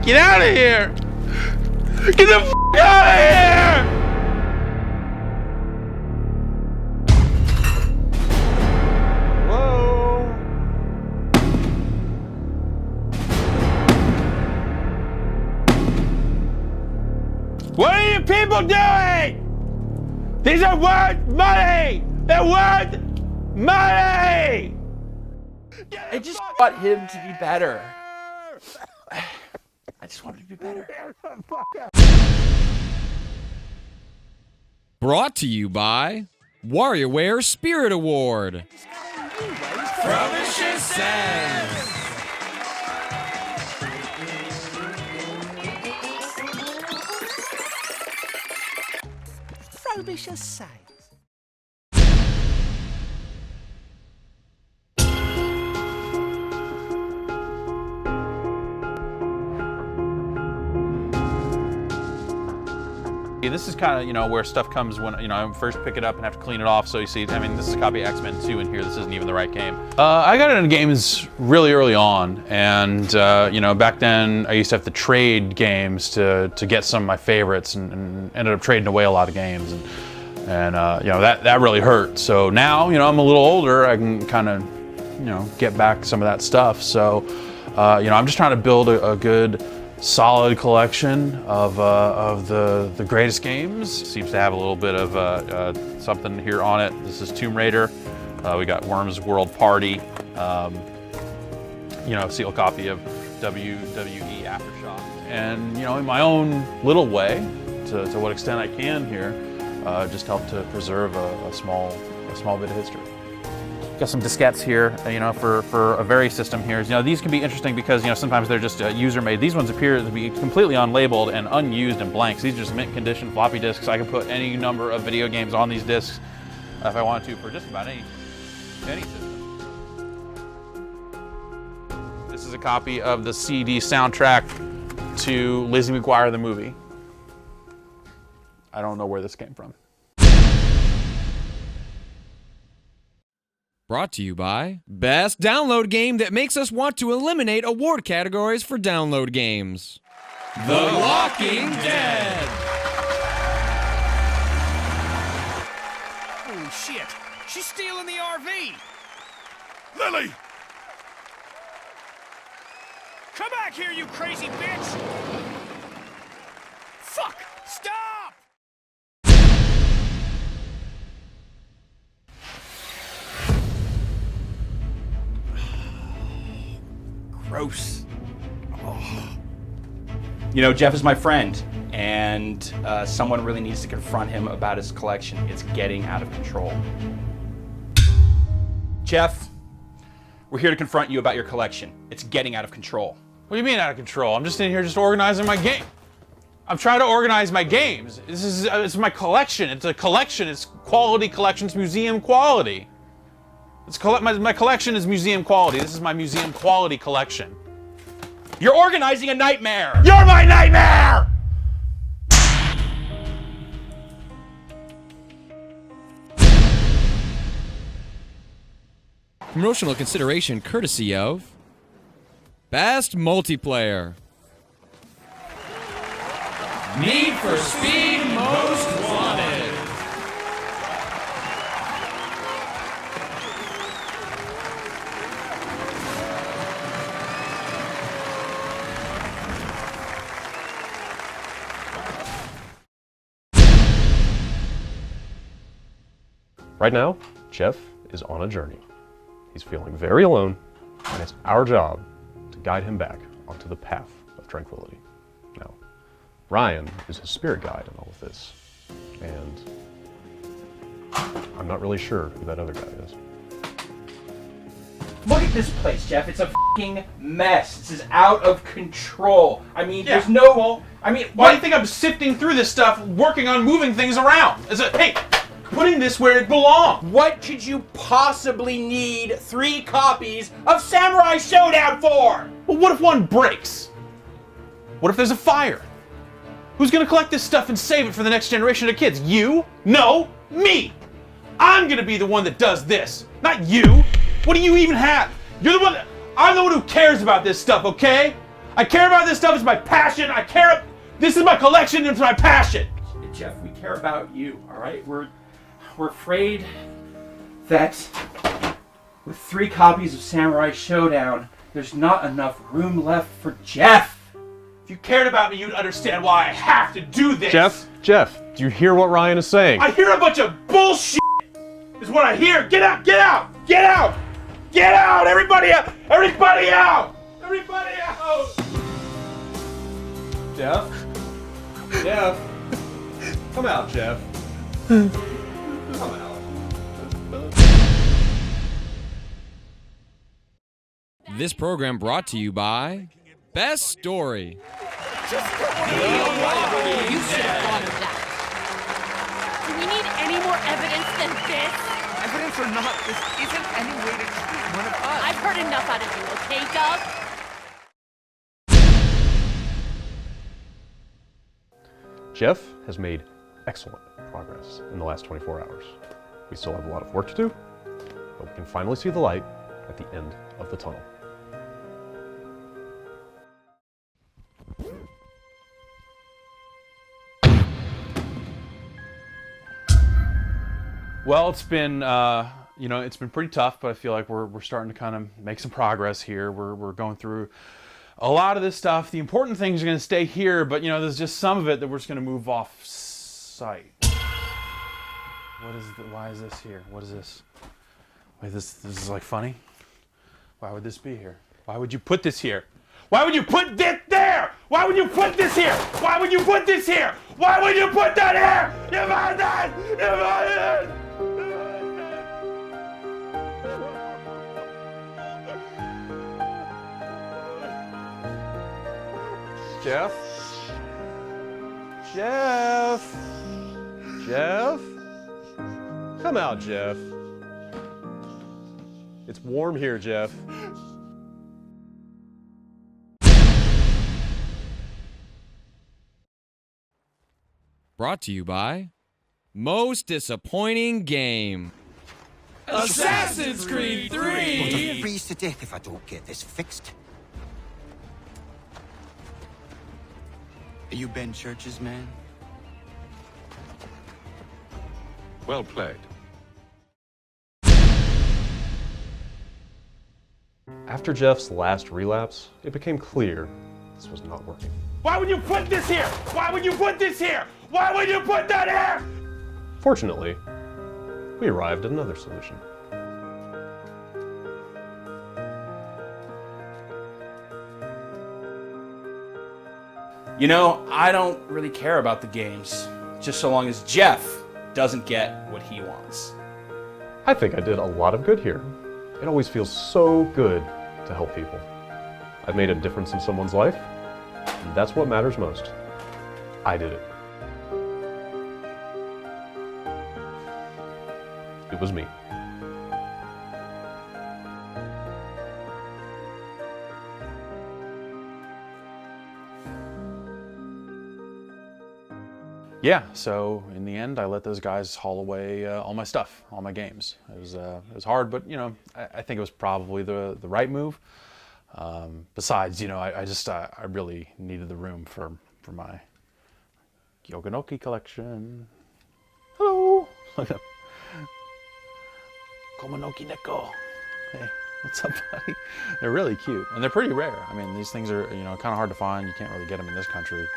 Get out of here! Get the f out of here! Whoa! What are you people doing? These are worth money! They're worth money! I just want him to be better. I just want him to be better. Brought to you by WarioWare Spirit Award. Frobisher says. Frobisher says. This is kind of, you know, where stuff comes when, you know, I first pick it up and have to clean it off. So you see, I mean, this is a copy of X-Men 2 in here. This isn't even the right game. I got into games really early on, and you know, back then I used to have to trade games to get some of my favorites, and ended up trading away a lot of games, and you know, that really hurt. So now, you know, I'm a little older, I can kind of, you know, get back some of that stuff. So you know, I'm just trying to build a good, solid collection of the greatest games. Seems to have a little bit of something here on it. This is Tomb Raider. We got Worms World Party. You know, sealed copy of WWE Aftershock. And you know, in my own little way, to what extent I can here, just help to preserve a small bit of history. Got some diskettes here, you know, for a very system here. You know, these can be interesting because, you know, sometimes they're just user-made. These ones appear to be completely unlabeled and unused and blanks. These are just mint condition floppy disks. I can put any number of video games on these disks if I wanted to for just about any system. This is a copy of the CD soundtrack to Lizzie McGuire the movie. I don't know where this came from. Brought to you by Best Download Game that makes us want to eliminate award categories for download games. The Walking Dead. Holy shit! She's stealing the RV! Lily! Come back here, you crazy bitch! Fuck! Stop! Gross. Oh. You know, Jeff is my friend, and someone really needs to confront him about his collection. It's getting out of control. Jeff, we're here to confront you about your collection. It's getting out of control. What do you mean out of control? I'm just in here just organizing my game. I'm trying to organize my games. This is it's my collection. It's a collection. It's quality collections, museum quality. My collection is museum quality. This is my museum quality collection. You're organizing a nightmare! You're my nightmare! Promotional consideration courtesy of Best Multiplayer. Need for Speed Most Wanted. Right now, Jeff is on a journey. He's feeling very alone, and it's our job to guide him back onto the path of tranquility. Now, Ryan is his spirit guide in all of this, and I'm not really sure who that other guy is. Look at this place, Jeff. It's a f***ing mess. This is out of control. I mean, there's no... I mean, Why do you think I'm sifting through this stuff, working on moving things around? Hey, putting this where it belongs. What could you possibly need 3 copies of Samurai Showdown for? Well, what if one breaks? What if there's a fire? Who's gonna collect this stuff and save it for the next generation of kids? You? No, me. I'm gonna be the one that does this, not you. What do you even have? You're the one I'm the one who cares about this stuff, okay? I care about this stuff. It's my passion. This is my collection. It's my passion. Jeff, we care about you, all right? We're afraid that with 3 copies of Samurai Showdown, there's not enough room left for Jeff. If you cared about me, you'd understand why I have to do this. Jeff, do you hear what Ryan is saying? I hear a bunch of bullshit. Is what I hear. Get out! Get out! Get out! Get out! Everybody out! Everybody out! Everybody out! Jeff? Come out, Jeff. Come out. This program brought to you by Best Story. You should have thought of that. Do we need any more evidence than this? Evidence or not, this isn't any way to treat one of us. I've heard enough out of you, okay, Doug? Jeff has made excellent progress in the last 24 hours. We still have a lot of work to do, but we can finally see the light at the end of the tunnel. Well, it's been it's been pretty tough, but I feel like we're starting to kind of make some progress here. We're going through a lot of this stuff. The important things are going to stay here, but there's just some of it that we're just going to move off site. Why is this here? What is this? Wait, this is like funny? Why would this be here? Why would you put this here? Why would you put this there? Why would you put this here? Why would you put this here? Why would you put that here? You find that? You find that? Jeff? Come out, Jeff. It's warm here, Jeff. Brought to you by Most Disappointing Game. Assassin's Creed 3! Freeze to death if I don't get this fixed. Are you Ben Church's man? Well played. After Jeff's last relapse, it became clear this was not working. Why would you put this here? Why would you put this here? Why would you put that here? Fortunately, we arrived at another solution. I don't really care about the games, just so long as Jeff doesn't get what he wants. I think I did a lot of good here. It always feels so good to help people. I've made a difference in someone's life, and that's what matters most. I did it. It was me. Yeah, so in the end, I let those guys haul away all my stuff, all my games. It was hard, but I think it was probably the right move. Besides, I really needed the room for my Yoganoki collection. Hello. Komonoki Neko. Hey, what's up, buddy? They're really cute, and they're pretty rare. I mean, these things are kind of hard to find. You can't really get them in this country.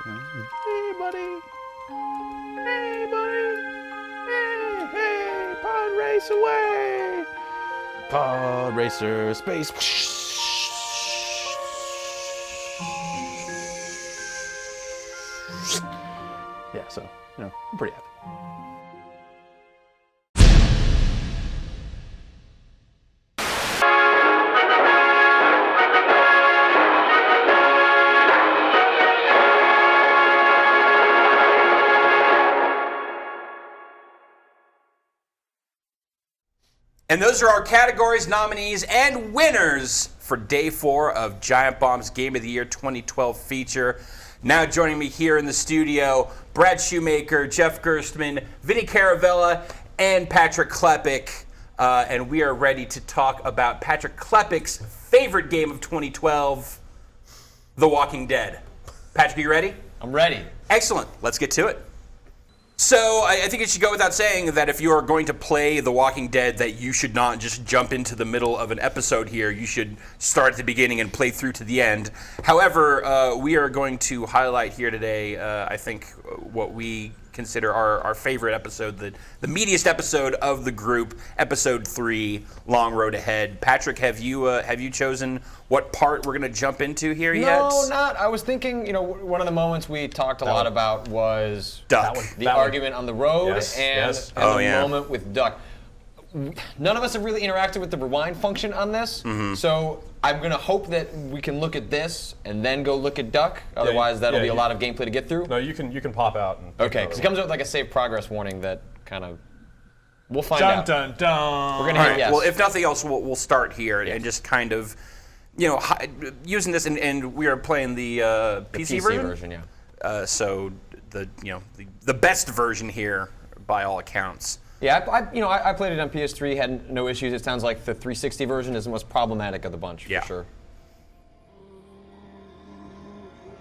Hey, buddy. Hey, buddy. Hey, pod race away. Pod racer space. Yeah, so, I'm pretty happy. And those are our categories, nominees, and winners for Day 4 of Giant Bomb's Game of the Year 2012 feature. Now joining me here in the studio, Brad Shoemaker, Jeff Gerstmann, Vinny Caravella, and Patrick Klepek. And we are ready to talk about Patrick Klepek's favorite game of 2012, The Walking Dead. Patrick, are you ready? I'm ready. Excellent. Let's get to it. So I think it should go without saying that if you are going to play The Walking Dead, that you should not just jump into the middle of an episode here. You should start at the beginning and play through to the end. However, we are going to highlight here today, I think, what we consider our favorite episode, the meatiest episode of the group, episode 3, Long Road Ahead. Patrick, have you chosen what part we're going to jump into here yet? No, not. I was thinking, one of the moments we talked a lot about was Duck. the argument on the road and the moment with Duck. None of us have really interacted with the rewind function on this, so I'm going to hope that we can look at this and then go look at Duck. Otherwise, that'll be a lot of gameplay to get through. No, you can pop out. And okay, because it comes with like a save progress warning that kind of... We'll find out. Dun, dun, dun. We're going to hit yes. Well, if nothing else, we'll start here and just kind of, using this, and we are playing the PC version. Yeah. So the best version here, by all accounts. Yeah, I played it on PS3, had no issues. It sounds like the 360 version is the most problematic of the bunch, for sure.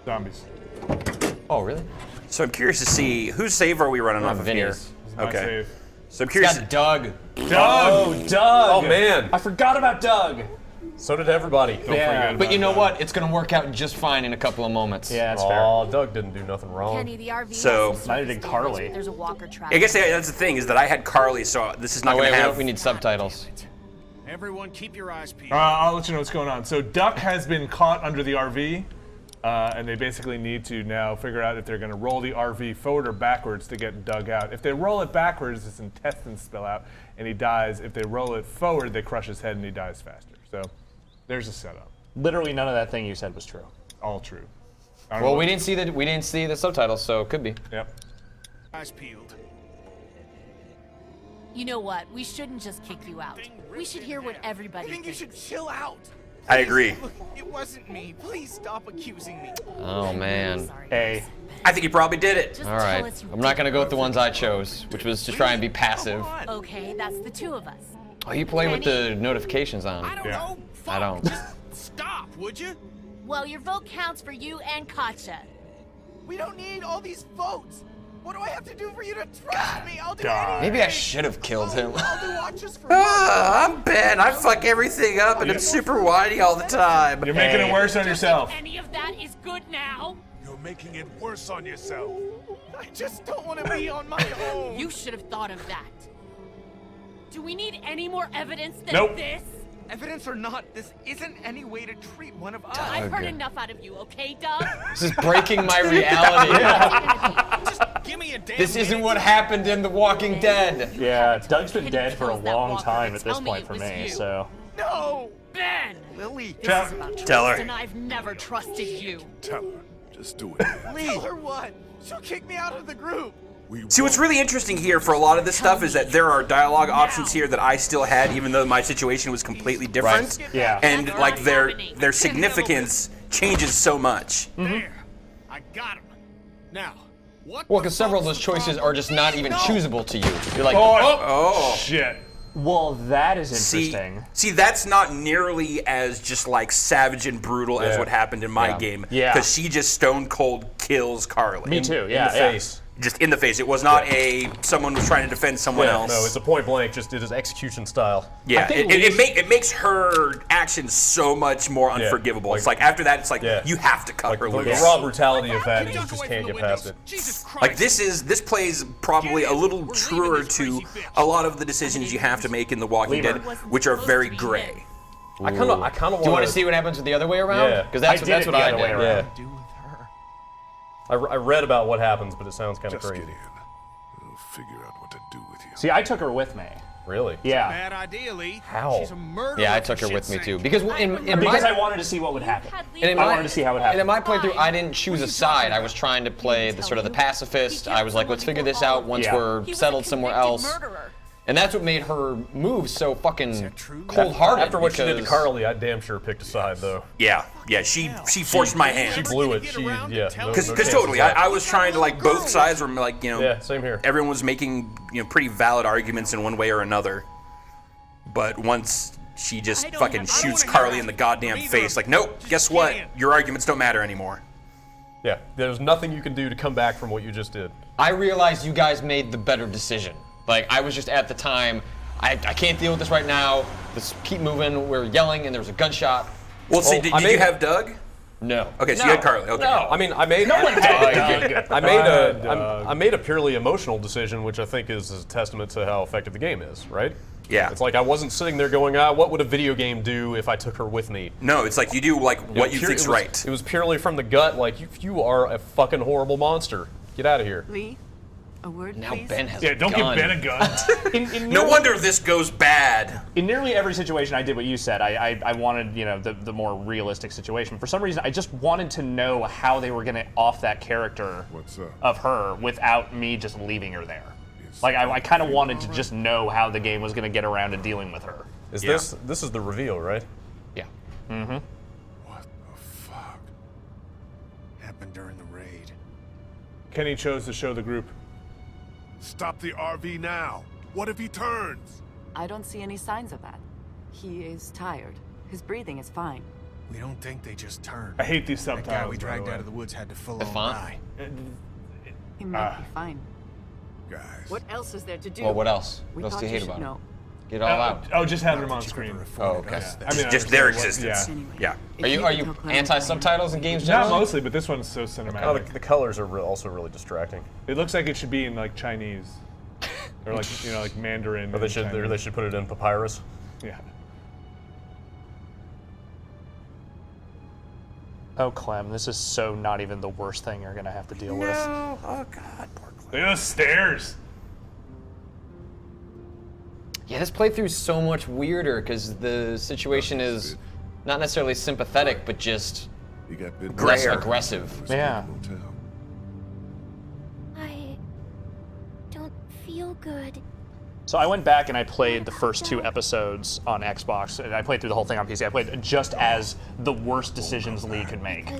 Zombies. Oh, really? So I'm curious to see, whose save are we running off of here? Vinny's. Okay. So I'm curious. It's got Doug. Doug! Doug! Oh, man. I forgot about Doug. So did everybody. Don't forget But about you know Doug. what? It's going to work out just fine in a couple of moments. Yeah, that's fair. Oh, Doug didn't do nothing wrong. Kenny, the RV So- has Neither did Carly. There's a walker trap. I guess that's the thing, is that I had Carly, so this is not Oh, going wait, to have... we need subtitles. Everyone keep your eyes peeled. I'll let you know what's going on. So Duck has been caught under the RV, and they basically need to now figure out if they're going to roll the RV forward or backwards to get Doug out. If they roll it backwards, his intestines spill out, and he dies. If they roll it forward, they crush his head, and he dies faster. So there's a setup. Literally none of that thing you said was true. All true. Well, we didn't see the subtitles, so it could be. Yep. Eyes peeled. You know what? We shouldn't just kick you out. We should hear what everybody I think you thinks. should chill out. I agree. Look, it wasn't me. Please stop accusing me. Oh, man. Sorry. Hey, I think he probably did it. Just All tell right. us you I'm not going to go with the did. ones I chose, which was to try and be passive. Okay, that's the two of us. Oh, you play with the notifications I on. don't Yeah. know. Fuck. I don't. Just stop, would you? Well, your vote counts for you and Katja. We don't need all these votes. What do I have to do for you to trust me? I'll do anything. Maybe I should have killed him. I'll do watches for I'm Ben. I fuck everything up, and it's super whiny all the time. You're making it worse on yourself. Any of that is good now? You're making it worse on yourself. I just don't want to be on my own. You should have thought of that. Do we need any more evidence than Nope. this? Evidence or not, this isn't any way to treat one of us. I've heard enough out of you, okay, Doug? This is breaking my reality. Just give me a damn This isn't minute. what happened in The Walking Dead. yeah, Doug's been Can dead you for a close that long walker time and at this tell me point it for was me, you? so. No. Ben! Lily, This Tell- is about trust, tell her. and I've never trusted you. Tell her. Just do it. Tell her what? She'll kick me out of the group. See, what's really interesting here for a lot of this stuff is that there are dialogue options here that I still had, even though my situation was completely different. Right. Yeah. And That's like not their happening. their significance changes so much. There. I got him. Now, what? Well, the because several of fuck's those the choices problem? are just not even No. choosable to you. You're like, Oh. Shit. Well, that is See, interesting. that's not nearly as just like savage and brutal as Yeah. what happened in my Yeah. game. Yeah. Because she just stone cold kills Carly. Me too, In yeah. the yeah. face. Just in the face. It was not someone was trying to defend someone Yeah, else. no, it's a point blank. Just it is execution style. Yeah, think it makes her actions so much more unforgivable. It's like after that, it's like Yeah. you have to cut Like her the loose. raw brutality of that, Get you Doug just away can't from get the past windows. it. Jesus Christ. Like this plays probably a little truer to a lot of the decisions you have to make in The Walking Dead, which are very gray. I kind of want do you want to see what happens with the other way around? Yeah. Because I that's, did that's it what the I other did. way around. Yeah. Do with her. I read about what happens, but it sounds kind of Just crazy. get in. We'll figure out what to do with you. See, I took her with me. Really? Yeah. Bad idea, Lee. How? She's a murderer. Yeah, I for took her with shit's me sake. too. Because in Because I my wanted to see what would happen. and in I my, wanted to see how it and in happened. my playthrough, I didn't choose a side. I was trying to play the sort of the pacifist. I was like, let's figure this out once Yeah. we're He was settled a somewhere convicted else. murderer. And that's what made her move so fucking true? cold-hearted. After what she did to because- Carly, I damn sure picked a side though. Yeah, she forced my hand. She blew it. Get She around yeah. and tell no- Because no chance totally, of that. I was trying to like both sides were like Yeah, same here. everyone was making pretty valid arguments in one way or another. But once she just fucking shoots Carly in the goddamn face. Like, nope, guess what? Your arguments don't matter anymore. Yeah, there's nothing you can do to come back from what you just did. I realized you guys made the better decision. Like, I was just at the time, I can't deal with this right now. Let's keep moving. We're yelling, and there was a gunshot. Well, see, did you have Doug? No. Okay, so you had Carly. Okay. No, I mean, I made. No one had Doug. I made a purely emotional decision, which I think is a testament to how effective the game is, right? Yeah. It's like I wasn't sitting there going, what would a video game do if I took her with me? No, it's like you do like what you think's right. It was purely from the gut, like you are a fucking horrible monster. Get out of here. Lee, a word, now please? Ben has don't give Ben a gun. No wonder this goes bad. In nearly every situation, I did what you said. I wanted, the more realistic situation. For some reason, I just wanted to know how they were going to off that character of her without me just leaving her there. Like, I kind of wanted to just know how the game was going to get around to dealing with her. This is the reveal, right? Yeah. What the fuck? Happened during the raid. Kenny chose to show the group. Stop the RV now. What if he turns? I don't see any signs of that. He is tired. His breathing is fine. We don't think they just turned. I hate these That subtitles. guy we by dragged the way. out of the woods had to full The on font? die. He might be fine. Guys. What else is there to do? Well, what else? We What else thought do you hate should about know. it? Get it all out. Oh, just having them on screen. Oh, okay. I mean, Just their I understand existence. Anyway, Yeah. if Are you can tell Clem anti-subtitles in games Not generally? mostly, but this one's so cinematic. The colors are also really distracting. It looks like it should be in like Chinese, or like like Mandarin. Or they should put it in papyrus. Yeah. Oh, Clem, this is so not even the worst thing you're going to have to deal with. Oh God, poor Clem. Look at those stairs. Yeah, this playthrough's so much weirder because the situation is not necessarily sympathetic, but just He got bit less Grayer. aggressive. Yeah. I don't feel good. So I went back and I played the first 2 episodes on Xbox, and I played through the whole thing on PC. I played just as the worst decisions Lee could make.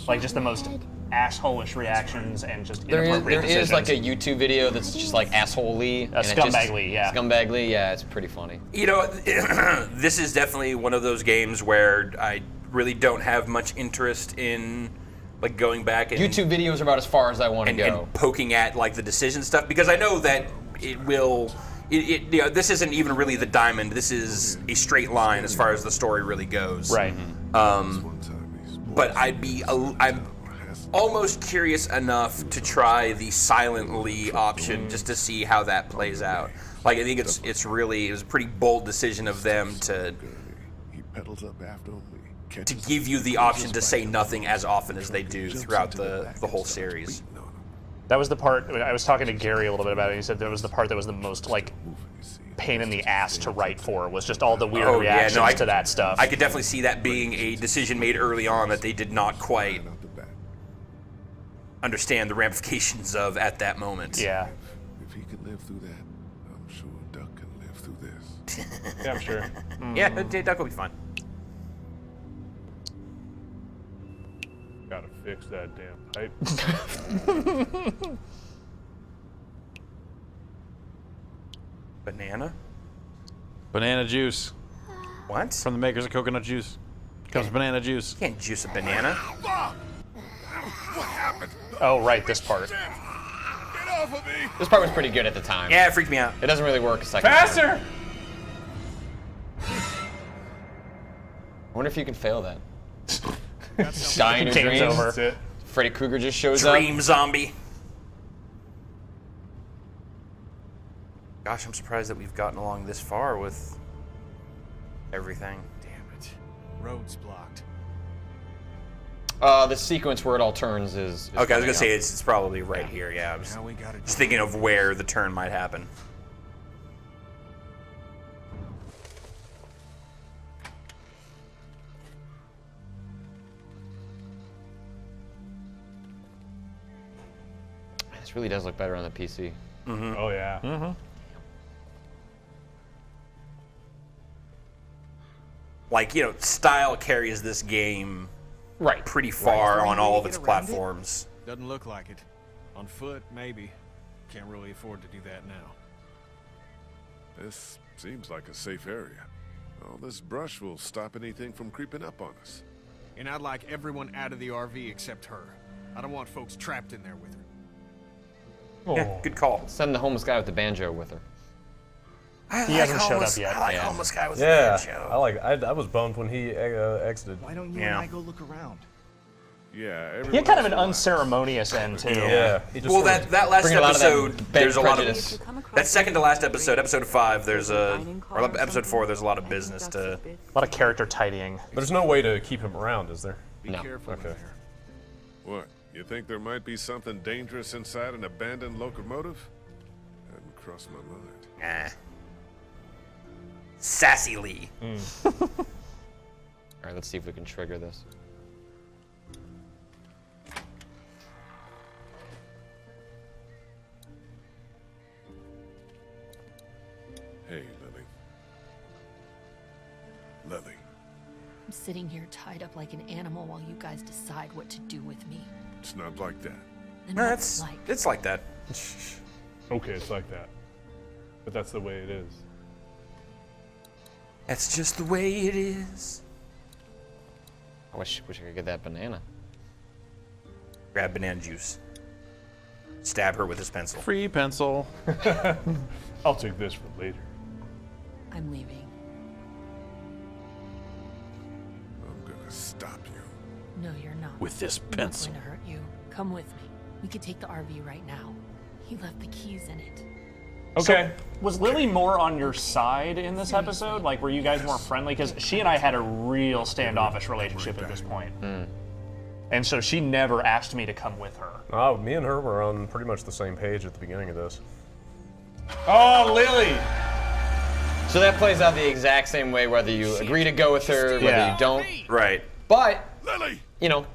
Like, just the most asshole-ish reactions and just There inappropriate decisions. is like a YouTube video that's just like asshole Lee. and it Scumbag just- Lee, yeah. Scumbag Lee, yeah, it's pretty funny. This is definitely one of those games where I really don't have much interest in like going back and YouTube videos are about as far as I want to go. and poking at like the decision stuff because I know that it will. This isn't even really the diamond. This is a straight line as far as the story really goes. Right. But I'm almost curious enough to try the Silent Lee option just to see how that plays out. Like I think it was a pretty bold decision of them to He pedals up after me. to give you the option to say nothing as often as they do throughout the whole series. That was the part, I was talking to Gary a little bit about it, and he said that was the part that was the most, like, pain in the ass to write for, was just all the weird reactions to that stuff. I could definitely see that being a decision made early on that they did not quite understand the ramifications of at that moment. Yeah. If he can live through that, I'm sure Duck can live through this. Yeah, I'm sure. Yeah, Duck will be fine. Gotta fix that damn pipe. Banana? Banana juice. What? From the makers of coconut juice. Comes banana juice. You can't juice a banana. Oh, right, this part. This part was pretty good at the time. Yeah, it freaked me out. It doesn't really work a second Faster! time. I wonder if you can fail that. Die in your Game's dreams. over. That's it. Freddy Krueger just shows up. Dream zombie. Gosh, I'm surprised that we've gotten along this far with everything. Damn it. Road's blocked. The sequence where it all turns is Okay, I was coming gonna say up. it's probably right here. Yeah, I was Now we gotta just thinking of where the turn might happen. This really does look better on the PC. Mm-hmm. Oh yeah. Mm-hmm. Like, style carries this game right pretty far Right. on all of its Get around it? platforms. Doesn't look like it. On foot, maybe. Can't really afford to do that now. This seems like a safe area. All this brush will stop anything from creeping up on us. And I'd like everyone out of the RV except her. I don't want folks trapped in there with her. Yeah, good call. Send the homeless guy with the banjo with her. He hasn't showed up yet. I like homeless guy with the banjo. I was bummed when he exited. Why don't you and I go look around? Yeah, He had kind of an unceremonious end too. Yeah. Well, that last episode, there's a lot of prejudice. that second to last episode, episode 5. Or episode 4. There's a lot of business to. A lot of character tidying. There's no way to keep him around, is there? Be careful in there. What? You think there might be something dangerous inside an abandoned locomotive? Hadn't crossed my mind. Sassy Lee. All right, let's see if we can trigger this. Hey, Lily. Lily. I'm sitting here tied up like an animal while you guys decide what to do with me. It's not like that. And No, what's it like? it's like that. Okay, it's like that. But that's the way it is. That's just the way it is. I wish I could get that banana. Grab banana juice. Stab her with his pencil. Free pencil. I'll take this for later. I'm leaving. I'm gonna stop you. No, you're not. With this I'm pencil. not going to hurt you. Come with me. We could take the RV right now. He left the keys in it. Okay. So, was Lily more on your side in this episode? Like, were you guys more friendly? Because she and I had a real standoffish relationship at this point. And so she never asked me to come with her. Me and her were on pretty much the same page at the beginning of this. Oh, Lily! So that plays out the exact same way whether you agree to go with her, whether you don't. Right. But, Lily! you know,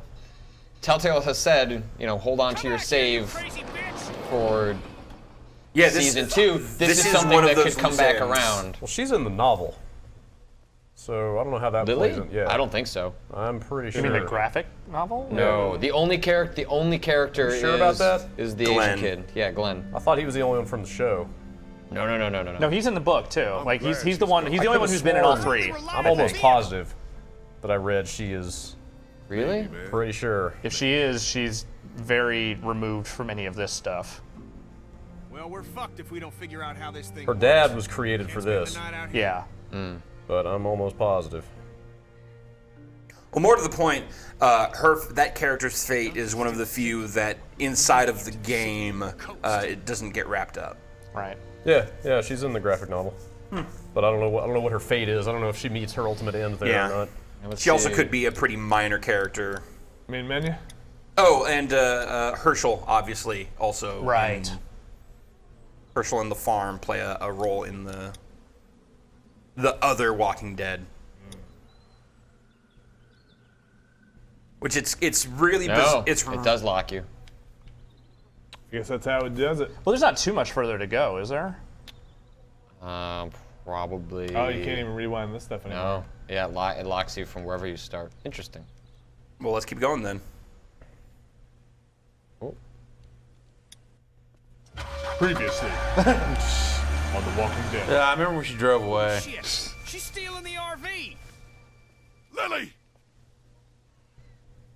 Telltale has said, you know, hold on to your save for season 2. This is something that could come back around. Well, she's in the novel. So I don't know how that Lily? plays in. Yeah. I don't think so. I'm pretty sure. You mean the graphic novel? No, the only character You sure about that? is the Glenn. Asian kid. Yeah, Glenn. I thought he was the only one from the show. No. No, he's in the book too. Like he's the one. He's the only one who's been in all 3. I'm almost positive that I read she is. Really? Pretty sure. If she is, she's very removed from any of this stuff. Well, we're fucked if we don't figure out how this thing Her works. dad was created for Can't spend this, the night out here. Yeah. but I'm almost positive. Well, more to the point, that character's fate is one of the few that inside of the game it doesn't get wrapped up. Right. Yeah, she's in the graphic novel. But I don't know what her fate is. I don't know if she meets her ultimate end there or not. She also could be a pretty minor character. Main menu? Oh, and Herschel, obviously, also. Right. Herschel and the farm play a role in the other Walking Dead. Which it's really it does lock you. I guess that's how it does it. Well, there's not too much further to go, is there? Probably. Oh, you can't even rewind this stuff anymore. No. Yeah, it locks you from wherever you start. Interesting. Well, let's keep going then. Oh. Previously on The Walking Dead. Yeah, I remember when she drove away. Shit! She's stealing the RV! Lily!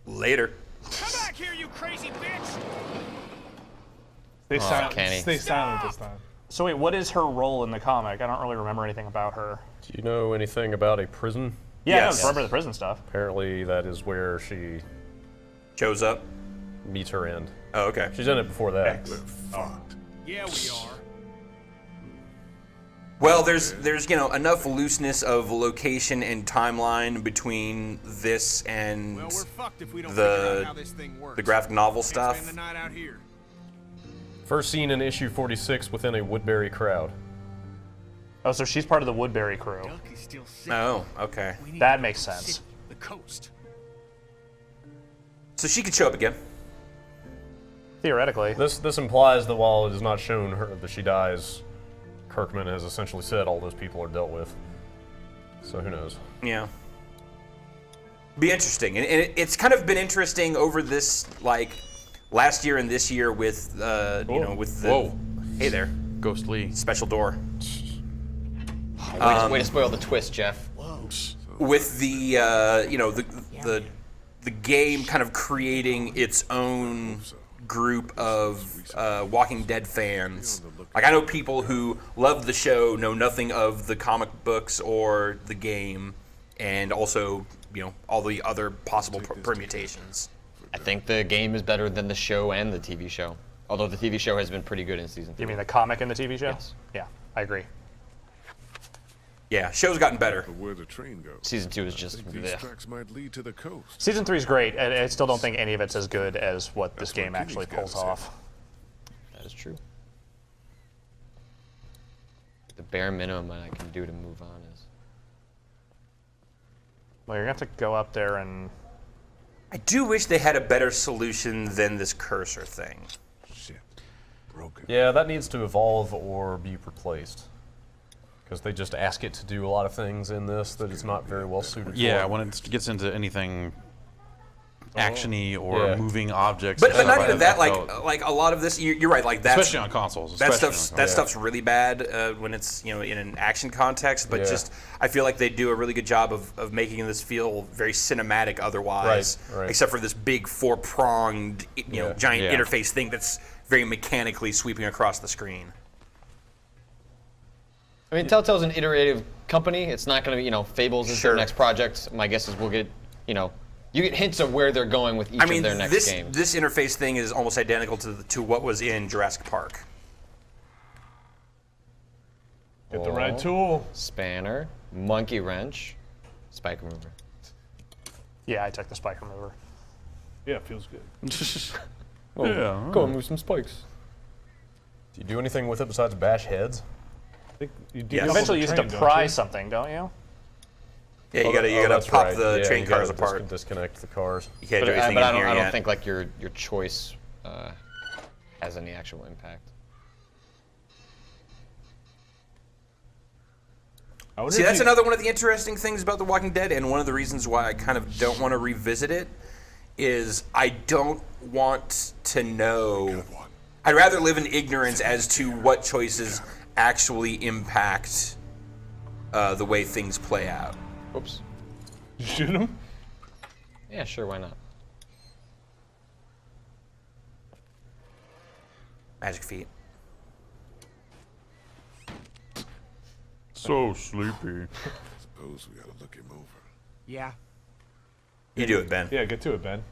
Later. Come back here, you crazy bitch! Stay silent. Kenny. Stay silent this time. So wait, what is her role in the comic? I don't really remember anything about her. Do you know anything about a prison? Yeah, Yes. I don't remember the prison stuff. Apparently that is where she Shows up. meets her end. Oh, okay. She's in it before that. Fucked. Yeah, we are. Well, there's enough looseness of location and timeline between this and Well, we're fucked if we don't figure out the how this thing works. the graphic novel Can't stuff. spend the night out here. First seen in issue 46 within a Woodbury crowd. Oh, so she's part of the Woodbury crew. Duck is still sick. Oh, okay. We need That to makes sit sense. The coast. So she could show up again. Theoretically. This implies that while it is not shown her that she dies, Kirkman has essentially said all those people are dealt with. So who knows? Yeah. Be interesting, and it's kind of been interesting over this last year and this year with with the Whoa. Hey there, Ghost Lee. special door. Way to spoil the twist, Jeff. with the the game kind of creating its own group of Walking Dead fans. Like, I know people who love the show, know nothing of the comic books or the game, and also, all the other possible permutations. I think the game is better than the show and the TV show. Although the TV show has been pretty good in season 3. You mean the comic and the TV show? Yes. Yeah, I agree. Yeah, show's gotten better. But where the train goes, Season 2 is just these tracks might lead to the coast. Season 3 is great, and I still don't think any of it's as good as what this game actually pulls off. That is true. The bare minimum I can do to move on is... Well, you're going to have to go up there and... I do wish they had a better solution than this cursor thing. Shit. Broken. Yeah, that needs to evolve or be replaced. Because they just ask it to do a lot of things in this that it's not very well suited for. Yeah, when it gets into anything actiony or moving objects. But not even that. Like a lot of this, you're right. Like that's especially on consoles. That stuff's really bad when it's in an action context. But just I feel like they do a really good job of making this feel very cinematic. Otherwise, except for this big 4-pronged giant interface thing that's very mechanically sweeping across the screen. I mean, Telltale's an iterative company. It's not going to be, Fables is their next project. My guess is we'll get, you get hints of where they're going with each of their next games. This interface thing is almost identical to what was in Jurassic Park. Get the right tool. Spanner, monkey wrench, spike remover. Yeah, I took the spike remover. Yeah, it feels good. Go and move some spikes. Do you do anything with it besides bash heads? You eventually use it to pry something, don't you? Yeah, you gotta pop the train cars apart. Disconnect the cars. You can't do anything but in here I don't yet. think like your choice has any actual impact. See, that's another one of the interesting things about The Walking Dead, and one of the reasons why I kind of don't want to revisit it is I don't want to know. I'd rather live in ignorance as to what choices actually impact the way things play out. Oops. You shoot him? Yeah, sure, why not? Magic feet. So sleepy. Suppose we gotta look him over. Yeah. You do it, Ben. Yeah, get to it, Ben.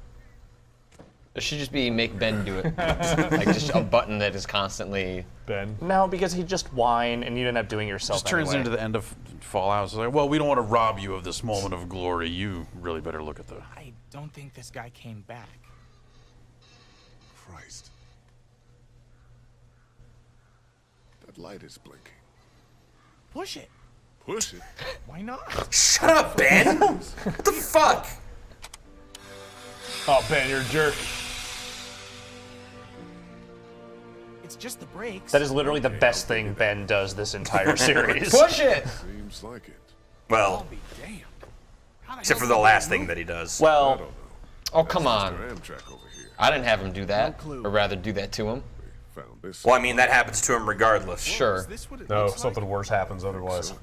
It should just be make Ben do it. Like just a button that is constantly... Ben. No, because he'd just whine and you'd end up doing it yourself Just turns into the end of Fallout. It's like, well, we don't want to rob you of this moment of glory. You really better look at the... I don't think this guy came back. Christ. That light is blinking. Push it. Push it? Why not? Shut up, Ben! What the fuck? Oh, Ben, you're a jerk. It's just the brakes. That is literally the best thing Ben does this entire series. Push it! Seems like it. Well, except for the last thing that he does. Well, oh, come on. Amtrak over here. I didn't have him do that, or rather do that to him. Found this. Well, I mean, that happens to him regardless. Sure. No, something worse happens otherwise.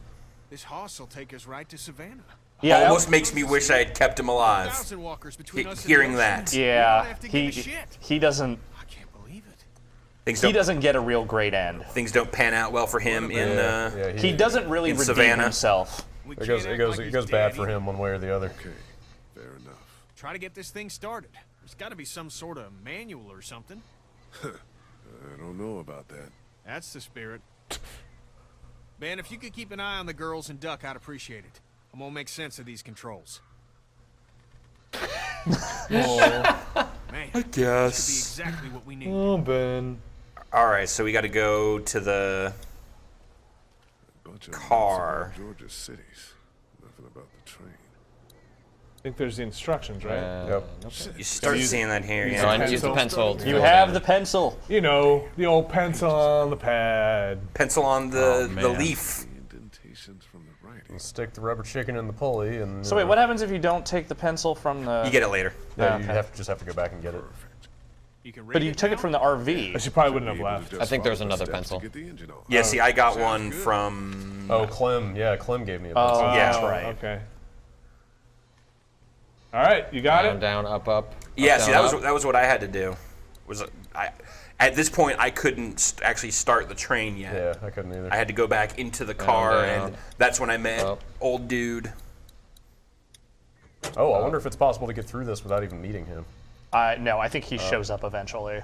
This hoss will take us right to Savannah. yeah, Almost makes me wish I had kept him alive. 1,000 walkers between us and Hearing the that. ocean. yeah. Have to give a shit. He doesn't. I can't believe it. He doesn't get a real great end. Things don't pan out well for him in. He doesn't really in redeem Savannah. himself. It goes bad for him one way or the other. Okay, fair enough. Try to get this thing started. There's got to be some sort of manual or something. I don't know about that. That's the spirit. Ben, if you could keep an eye on the girls and Duck, I'd appreciate it. I'm gonna make sense of these controls. Man, I guess. This could be exactly what we need. Oh, Ben. All right, so we got to go to the Bunch of car. Georgia cities. Nothing about the train. I think there's the instructions, right? Yep. You start seeing that here. So I need to use the pencil. You have the pencil. You know, the old pencil on the pad. Pencil on the man. leaf. The indentations from the writing. And stick the rubber chicken in the pulley and... So wait, what happens if you don't take the pencil from the... You get it later. Yeah, Okay. you just have to go back and get it. You can read But you it took it now? from the RV. She probably wouldn't have left. I think there's another pencil. Yeah, see, I got one from. Oh, Clem. Yeah, Clem gave me a Oh, pencil. Yeah. that's right. Okay. All right, you got Down, it. down, up, up. Yeah, up, see, down, that was up. that was what I had to do. At this point, I couldn't actually start the train yet. Yeah, I couldn't either. I had to go back into the car, down. and that's when I met Up. old dude. Oh, I wonder if it's possible to get through this without even meeting him. No, I think he shows up eventually,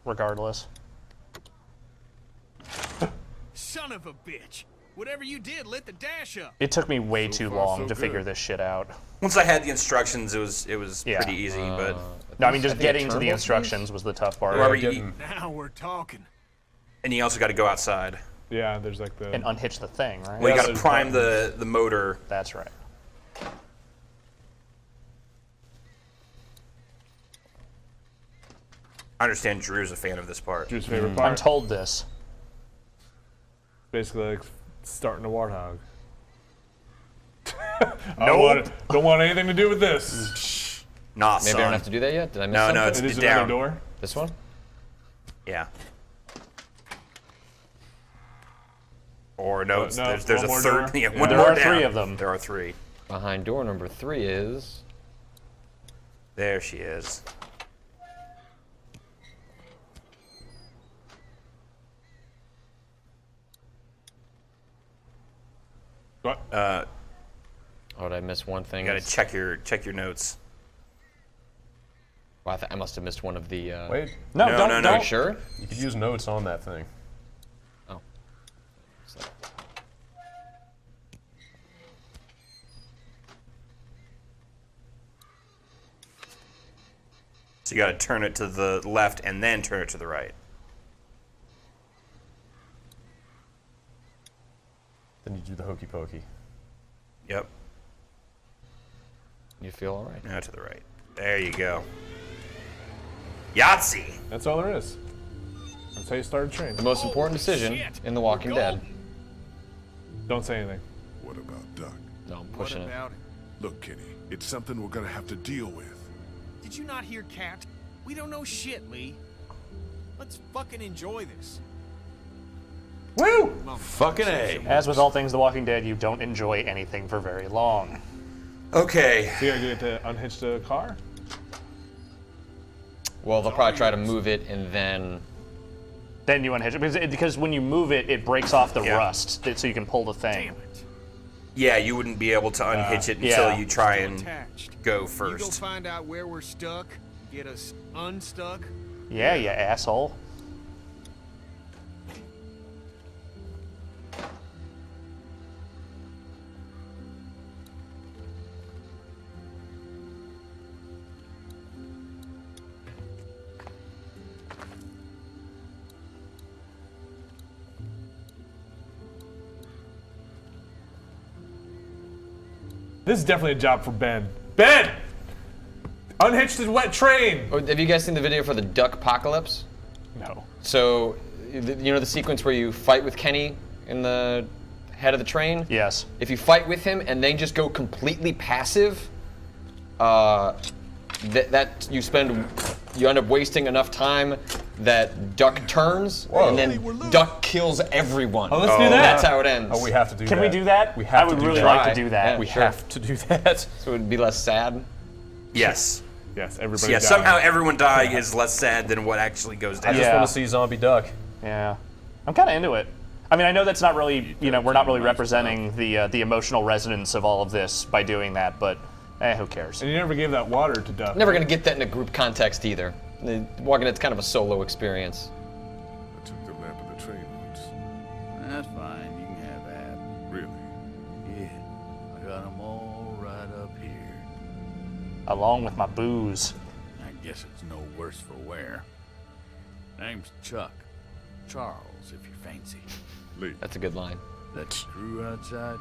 regardless. Son of a bitch. Whatever you did lit the dash up. It took me way too far, long so to figure good. this shit out. Once I had the instructions, it was Yeah. pretty easy. But No, I mean, just I think getting it to the turnbuckles instructions was the tough part. Robert, getting- Now we're talking. and you also got to go outside. Yeah, there's like the. And unhitch the thing, right? Well, you Yeah, got to there's prime the motor. That's right. I understand Drew's a fan of this part. Drew's favorite I'm part. told this. Basically, like starting a warthog. Nope. Don't want anything to do with this. Not Maybe I son. don't have to do that yet. Did I miss No, something? no, it's It is down. another door. This one? Yeah. Or no, No, there's one a more third. door. Yeah, Yeah. one There more are down. three of them. There are three. Behind door number 3 is. There she is. What? Oh, did I miss one thing? You got to check your notes. Well, I must have missed one of the. Wait, No, No, don't. no, no. don't. Are you sure? you could use notes on that thing. Oh. So- So you got to turn it to the left and then turn it to the right. Then you do the hokey pokey. Yep. You feel all right? Now to the right. There you go. Yahtzee. That's all there is. That's how you start a train. The most important decision shit. in The Walking Dead. Don't say anything. What about Duck? No, I'm What pushing it. about it? Look, Kenny, it's something we're gonna have to deal with. Did you not hear Cat? We don't know shit, Lee. Let's fucking enjoy this. Woo! Fucking A. As with all things The Walking Dead, you don't enjoy anything for very long. Okay. So you gotta get to unhitch the car? Well, they'll probably try to move it and then. Then you unhitch it because when you move it, it breaks off the Yeah. rust, so you can pull the thing. Damn it. Yeah, you wouldn't be able to unhitch it yeah. until you try and Attached. go You go first. find out where we're stuck, get us unstuck. Yeah, you asshole. This is definitely a job for Ben. Ben! Unhitch the wet train! Oh, have you guys seen the video for the Duck Apocalypse? No. So, you know the sequence where you fight with Kenny in the head of the train? Yes. If you fight with him and then just go completely passive, you end up wasting enough time that Duck turns and then Duck kills everyone. Oh, let's do that. That's how it ends. Oh, we have to do that. Can we do that? We have I would to do really that. like to do that. Yeah, We sure. have to do that. So it would be less sad. Yes. Yes, So everybody yeah, dies. somehow everyone dying is less sad than what actually goes I down. just Yeah. want to see Zombie Duck. Yeah. I'm kind of into it. I mean, I know that's not really, we're not really representing the emotional resonance of all of this by doing that, but who cares? And you never gave that water to Duck. Never gonna get that in a group context either. Walking Dead's kind of a solo experience. I took the map of the train routes. That's fine. You can have that. Really? Yeah. I got them all right up here. Along with my booze. I guess it's no worse for wear. Name's Chuck. Charles, if you fancy. Lee. That's a good line. That crew outside?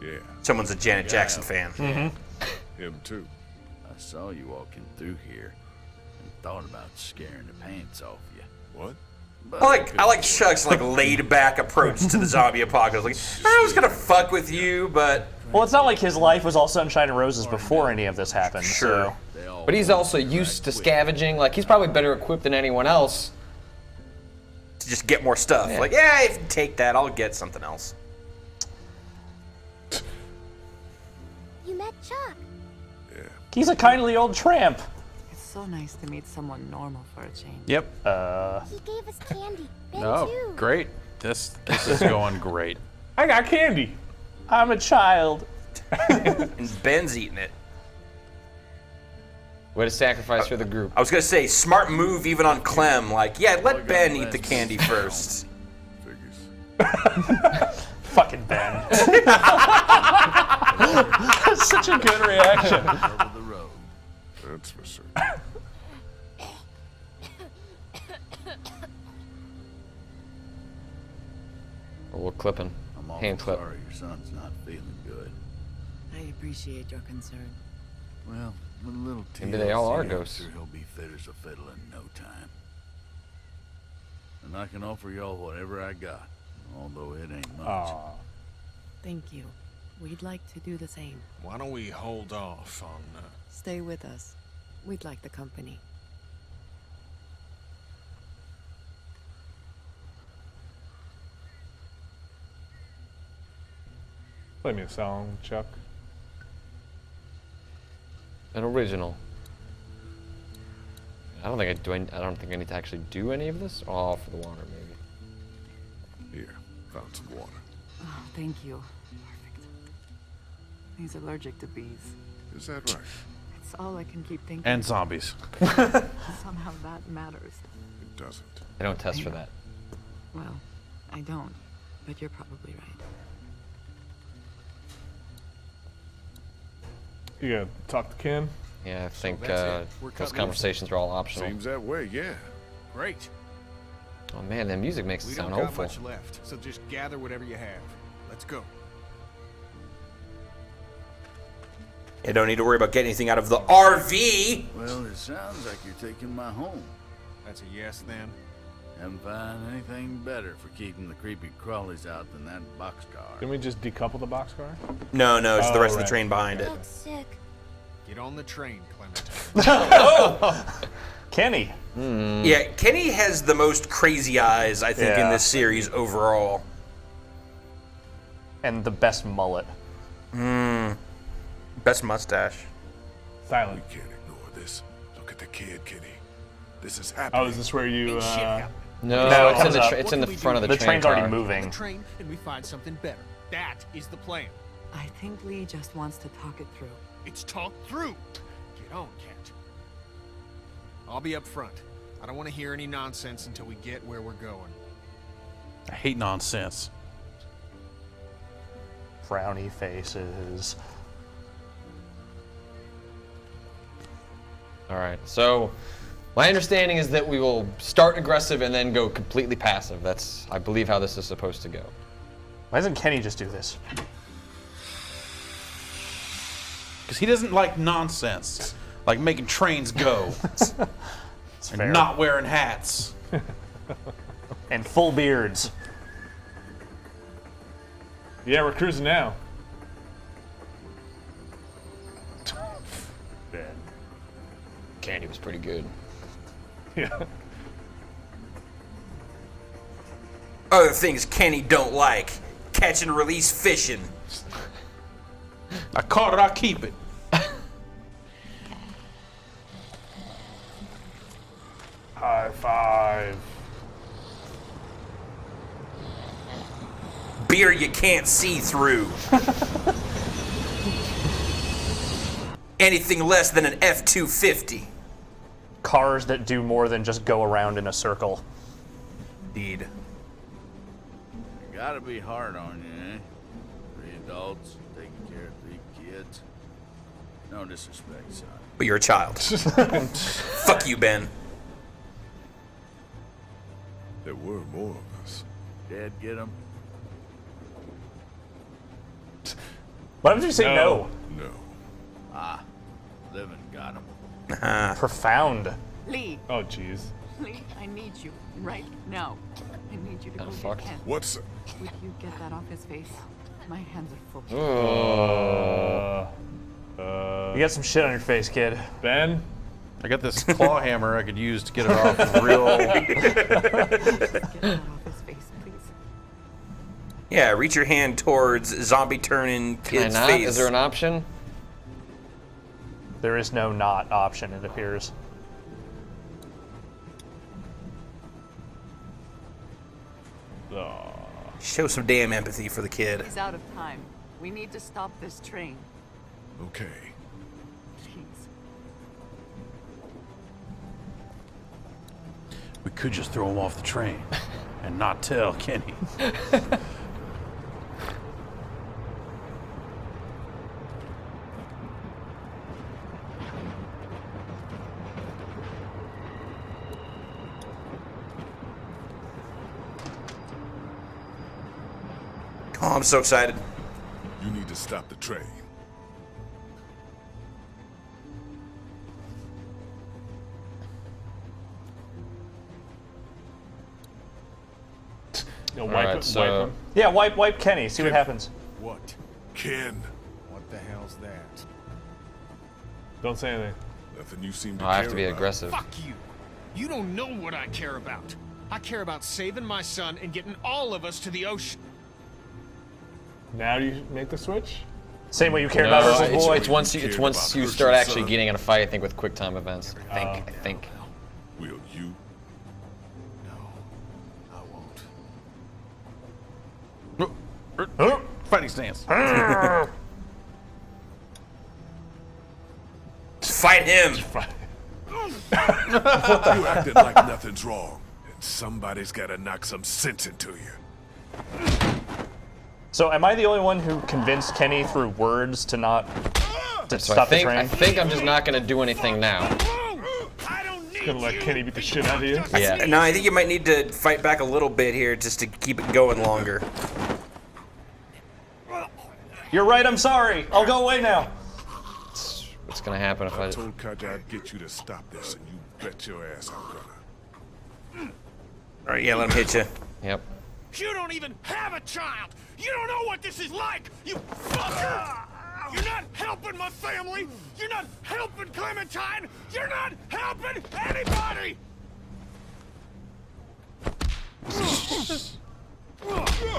Yeah. Someone's a Janet Jackson fan. Him too. I saw you walking through here and thought about scaring the pants off you. What? But I like Chuck's laid back approach to the zombie apocalypse. Like, I was gonna fuck with you, but Well, it's not like his life was all sunshine and roses before any of this happened. Sure. So. But he's also used to scavenging. Like, he's probably better equipped than anyone else. To just get more stuff. Yeah. Like, yeah, if you take that, I'll get something else. You met Chuck. He's a kindly old tramp. It's so nice to meet someone normal for a change. Yep. He gave us candy. Ben Oh, too. great. This is going great. I got candy. I'm a child. And Ben's eating it. Way to sacrifice for the group. I was gonna say, smart move even on Clem. Like, yeah, let Ben eat the candy first. Fucking Ben. That's such a good reaction. That's for certain. We're clipping. I'm awful Hand clip. sorry your son's not feeling good. I appreciate your concern. Well, with a little Maybe they all are TLC, ghosts. I'm sure he'll be fit as a fiddle in no time. And I can offer y'all whatever I got, although it ain't much. Thank you. We'd like to do the same. Why don't we hold off on Stay with us. We'd like the company. Play me a song, Chuck. An original. I don't think I don't think I need to actually do any of this. Oh, for the water, maybe. Here, found some water. Oh, thank you. Perfect. He's allergic to bees. Is that right? It's all I can keep thinking. And zombies. Somehow that matters. It doesn't. I don't test for that. Well, I don't, but you're probably right. You gotta talk to Ken? Yeah, I think that's it. We're those cutting conversations are all optional. Seems that way, yeah. Great. Oh man, that music makes it We sound don't got hopeful. much left, so just gather whatever you have. Let's go. You don't need to worry about getting anything out of the RV. Well, it sounds like you're taking my home. That's a yes then. Haven't found anything better for keeping the creepy crawlies out than that boxcar. Didn't we just decouple the boxcar? No, it's the rest of right. the train behind it. Doug's sick. Get on the train, Clement. Kenny. Yeah, Kenny has the most crazy eyes, I think, in Yeah. this series overall. And the best mullet. Best mustache. Silent. We can't ignore this. Look at the kid, Kenny. This is happening. Oh, is this where you, No, it's in the uh, it's in the front of the The train train's already car. moving. The train, and we find something better. That is the plan. I think Lee just wants to talk it through. It's talked through. Get on, Cat. I'll be up front. I don't want to hear any nonsense until we get where we're going. I hate nonsense. Frowny faces. All right. So, my understanding is that we will start aggressive and then go completely passive. That's, I believe, how this is supposed to go. Why doesn't Kenny just do this? Because he doesn't like nonsense. Like making trains go. It's and fair. not wearing hats. And full beards. Yeah, we're cruising now. Ben. Candy was pretty good. Yeah. Other things Kenny don't like. Catch and release fishing. I caught it, I keep it. High five. Beer you can't see through. Anything less than an F-250. Cars that do more than just go around in a circle. Indeed. Gotta be hard on you, eh? 3 adults taking care of 3 kids. No disrespect, son. But you're a child. Fuck you, Ben. There were more of us. Dad, get him? Why would you say no? No. Ah, living got him. Profound. Lee, Oh, jeez. Lee, I need you right now. I need you to go Oh, get fuck. Ken. What's... Would you get that off his face? My hands are full. You got some shit on your face, kid. Ben? I got this claw hammer I could use to get it off real. Yeah, reach your hand towards zombie turning kid's Can I not? face. Is there an option? There is no not option, it appears. Show some damn empathy for the kid. He's out of time. We need to stop this train. Okay. Please. We could just throw him off the train and not tell Kenny. Oh, I'm so excited. You need to stop the train. Wipe him. Yeah, wipe Kenny. See what happens. What? Ken. What the hell's that? Don't say anything. Nothing you seem to I have care to be about. aggressive. Fuck you. You don't know what I care about. I care about saving my son and getting all of us to the ocean. Now do you make the switch? Same way you care about Urkel's boy. It's once you start actually getting in a fight, I think, with quick time events. I think. Will you? I won't. Fighting stance. Fight him. You acted like nothing's wrong, and somebody's got to knock some sense into you. So am I the only one who convinced Kenny through words to not So stop the train? I think I'm just not going to do anything now. Just gonna let Kenny beat the shit out of you? Yeah. No, I think you might need to fight back a little bit here just to keep it going longer. You're right, I'm sorry. I'll go away now. What's going to happen if I told Katja I'd get you to stop this, and you bet your ass I'm gonna. All right, yeah, let him hit you. Yep. You don't even have a child! You don't know what this is like! You fucker! You're not helping my family! You're not helping Clementine! You're not helping anybody!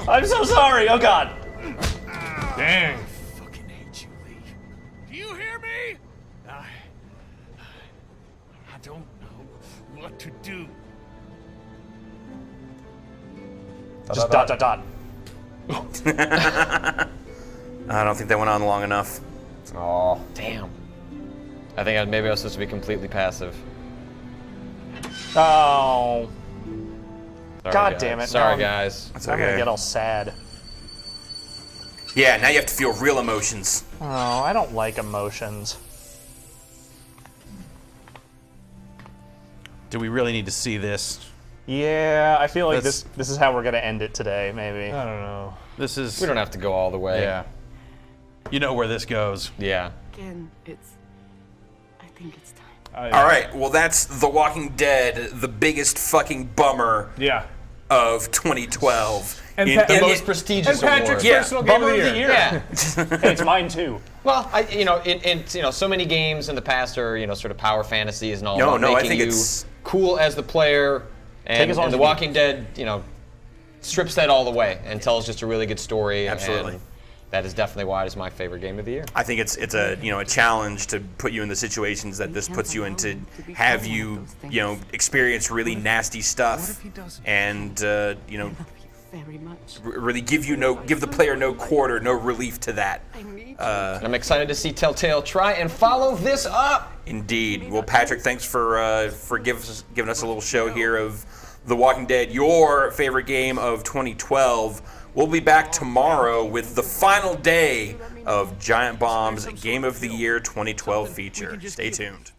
I'm so sorry. Oh God. Dang. I fucking hate you, Lee. Do you hear me? I don't know what to do. Just dot. I don't think that went on long enough. Oh, damn. I think maybe I was supposed to be completely passive. Oh. Sorry, God guys. damn it. Sorry, No, guys. That's I'm gonna okay. get all sad. Yeah, now you have to feel real emotions. Oh, I don't like emotions. Do we really need to see this? Yeah, I feel like this is how we're gonna end it today, maybe. I don't know. This is. We don't have to go all the way. Yeah. You know where this goes. Yeah. Again, I think it's time. All right, well, that's The Walking Dead, the biggest fucking bummer of 2012. And the most prestigious and Patrick's award. personal game of the year. Yeah. Hey, it's mine too. Well, so many games in the past are, sort of power fantasies and all No, about no, I making think you it's- cool as the player. Take And, as long and as The you Walking Dead, strips that all the way and tells just a really good story. Absolutely. And that is definitely why it is my favorite game of the year. I think it's a a challenge to put you in the situations that this puts you in, to have you experience really nasty stuff and Very much. really give the player no quarter, no relief to that. And I'm excited to see Telltale try and follow this up. Indeed. Well, Patrick, thanks for giving us a little show here of The Walking Dead, your favorite game of 2012. We'll be back tomorrow with the final day of Giant Bomb's Game of the Year 2012 feature. Stay tuned.